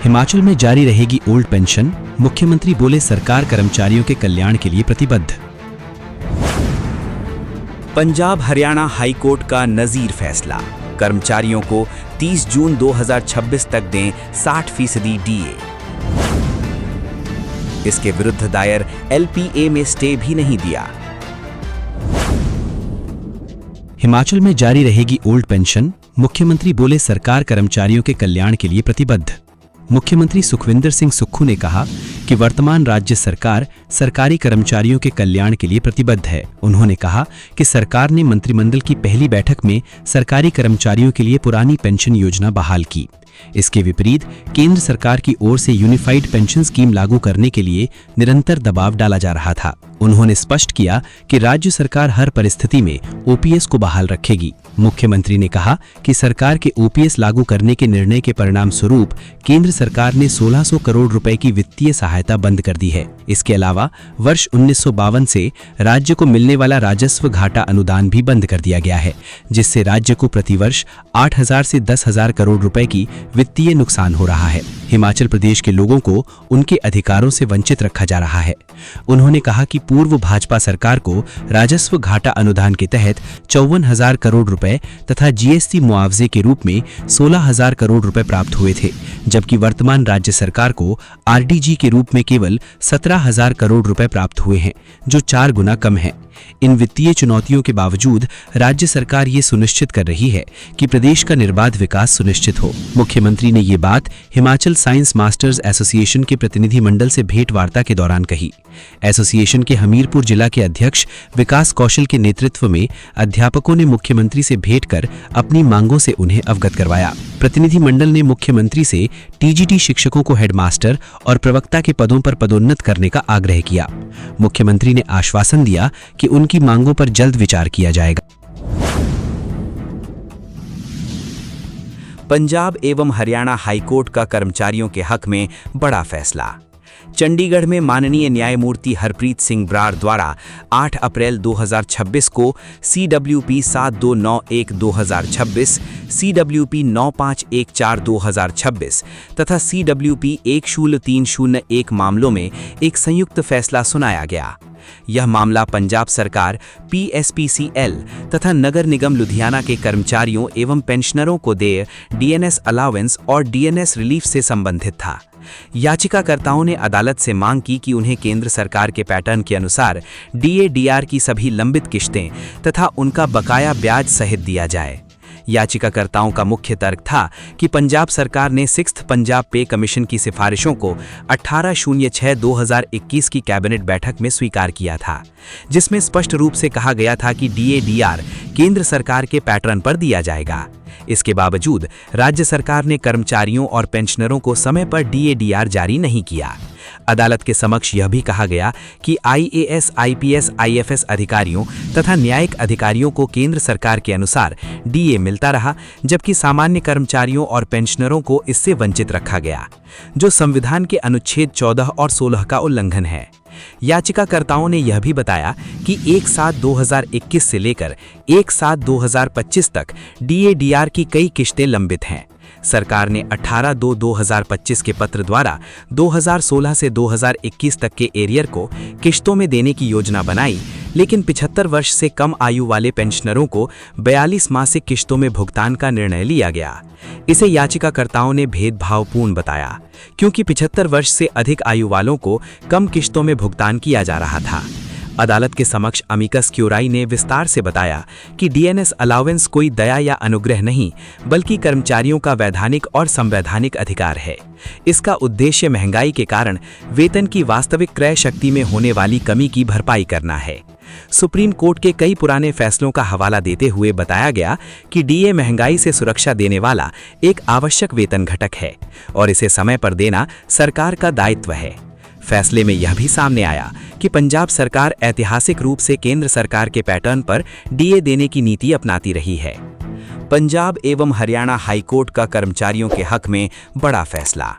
हिमाचल में जारी रहेगी ओल्ड पेंशन, मुख्यमंत्री बोले सरकार कर्मचारियों के कल्याण के लिए प्रतिबद्ध। पंजाब हरियाणा हाईकोर्ट का नजीर फैसला, कर्मचारियों को 30 जून 2026 तक दें 60% डीए। इसके विरुद्ध दायर एलपीए में स्टे भी नहीं दिया। हिमाचल में जारी रहेगी ओल्ड पेंशन, मुख्यमंत्री बोले सरकार कर्मचारियों के कल्याण के लिए प्रतिबद्ध। मुख्यमंत्री सुखविंदर सिंह सुक्खू ने कहा कि वर्तमान राज्य सरकार सरकारी कर्मचारियों के कल्याण के लिए प्रतिबद्ध है। उन्होंने कहा कि सरकार ने मंत्रिमंडल की पहली बैठक में सरकारी कर्मचारियों के लिए पुरानी पेंशन योजना बहाल की। इसके विपरीत केंद्र सरकार की ओर से यूनिफाइड पेंशन स्कीम लागू करने के लिए निरंतर दबाव डाला जा रहा था। उन्होंने स्पष्ट किया कि राज्य सरकार हर परिस्थिति में ओपीएस को बहाल रखेगी। मुख्यमंत्री ने कहा कि सरकार के ओपीएस लागू करने के निर्णय के परिणाम स्वरूप केंद्र सरकार ने 1600 करोड़ रुपए की वित्तीय सहायता बंद कर दी है। इसके अलावा वर्ष 1952 से राज्य को मिलने वाला राजस्व घाटा अनुदान भी बंद कर दिया गया है, जिससे राज्य को प्रतिवर्ष 8000 से 10,000 करोड़ रुपए की वित्तीय नुकसान हो रहा है। हिमाचल प्रदेश के लोगों को उनके अधिकारों से वंचित रखा जा रहा है। उन्होंने कहा कि पूर्व भाजपा सरकार को राजस्व घाटा अनुदान के तहत 54,000 करोड़ रुपए तथा जीएसटी मुआवजे के रूप में 16,000 करोड़ रुपए प्राप्त हुए थे, जबकि वर्तमान राज्य सरकार को आरडीजी के रूप में केवल 17,000 करोड़ रुपए प्राप्त हुए हैं, जो 4 गुना कम है। इन वित्तीय चुनौतियों के बावजूद राज्य सरकार ये सुनिश्चित कर रही है कि प्रदेश का निर्बाध विकास सुनिश्चित हो। मुख्यमंत्री ने ये बात हिमाचल साइंस मास्टर्स एसोसिएशन के प्रतिनिधिमंडल से भेंट वार्ता के दौरान कही। एसोसिएशन के हमीरपुर जिला के अध्यक्ष विकास कौशल के नेतृत्व में अध्यापकों ने मुख्यमंत्री से भेंट कर अपनी मांगों से उन्हें अवगत करवाया। प्रतिनिधिमंडल ने मुख्यमंत्री से टीजीटी शिक्षकों को हेडमास्टर और प्रवक्ता के पदों पर पदोन्नत करने का आग्रह किया। मुख्यमंत्री ने आश्वासन दिया कि उनकी मांगों पर जल्द विचार किया जाएगा। पंजाब एवं हरियाणा हाईकोर्ट का कर्मचारियों के हक में बड़ा फैसला। चंडीगढ़ में माननीय न्यायमूर्ति हरप्रीत सिंह ब्रार द्वारा 8 अप्रैल 2026 को CWP 7291/2026, CWP 9514/2026 तथा CWP 10301 मामलों में एक संयुक्त फैसला सुनाया गया। यह मामला पंजाब सरकार, PSPCL तथा नगर निगम लुधियाना के कर्मचारियों एवं पेंशनरों को देय DNS अलाउंस और DNS रिलीफ से संबंधित था। याचिकाकर्ताओं ने अदालत से मांग की कि उन्हें केंद्र सरकार के पैटर्न के अनुसार DADR की सभी लंबित किश्तें तथा उनका बकाया ब्याज सहित दिया जाए। याचिकाकर्ताओं का मुख्य तर्क था कि पंजाब सरकार ने 6th पंजाब पे कमीशन की सिफारिशों को 18/06/2021 की कैबिनेट बैठक में स्वीकार किया था, जिसमें स्पष्ट रूप से कहा गया था कि DADR केंद्र सरकार के पैटर्न पर दिया जाएगा। इसके बावजूद राज्य सरकार ने कर्मचारियों और पेंशनरों को समय पर DADR जारी नहीं किया। अदालत के समक्ष यह भी कहा गया कि IAS, IPS, IFS अधिकारियों तथा न्यायिक अधिकारियों को केंद्र सरकार के अनुसार DA मिलता रहा, जबकि सामान्य कर्मचारियों और पेंशनरों को इससे वंचित रखा गया, जो संविधान के अनुच्छेद 14 और 16 का उल्लंघन है। याचिकाकर्ताओं ने यह भी बताया कि 1/7/2021 से लेकर 1/7/2025 तक DADR की कई किश्तें लंबित हैं। सरकार ने 18/2/2025 के पत्र द्वारा 2016 से 2021 तक के एरियर को किश्तों में देने की योजना बनाई, लेकिन 75 वर्ष से कम आयु वाले पेंशनरों को 42 मासिक किश्तों में भुगतान का निर्णय लिया गया। इसे याचिकाकर्ताओं ने भेदभावपूर्ण बताया, क्योंकि 75 वर्ष से अधिक आयु वालों को कम किश्तों में भुगतान किया जा रहा था। अदालत के समक्ष अमिकस क्यूराई ने विस्तार से बताया कि DNS अलाउंस कोई दया या अनुग्रह नहीं, बल्कि कर्मचारियों का वैधानिक और संवैधानिक अधिकार है। इसका उद्देश्य महंगाई के कारण वेतन की वास्तविक क्रय शक्ति में होने वाली कमी की भरपाई करना है। सुप्रीम कोर्ट के कई पुराने फैसलों का हवाला देते हुए बताया गया कि DA महंगाई से सुरक्षा देने वाला एक आवश्यक वेतन घटक है और इसे समय पर देना सरकार का दायित्व है। फैसले में यह भी सामने आया कि पंजाब सरकार ऐतिहासिक रूप से केंद्र सरकार के पैटर्न पर DA देने की नीति अपनाती रही है। पंजाब एवं हरियाणा हाईकोर्ट का कर्मचारियों के हक में बड़ा फैसला।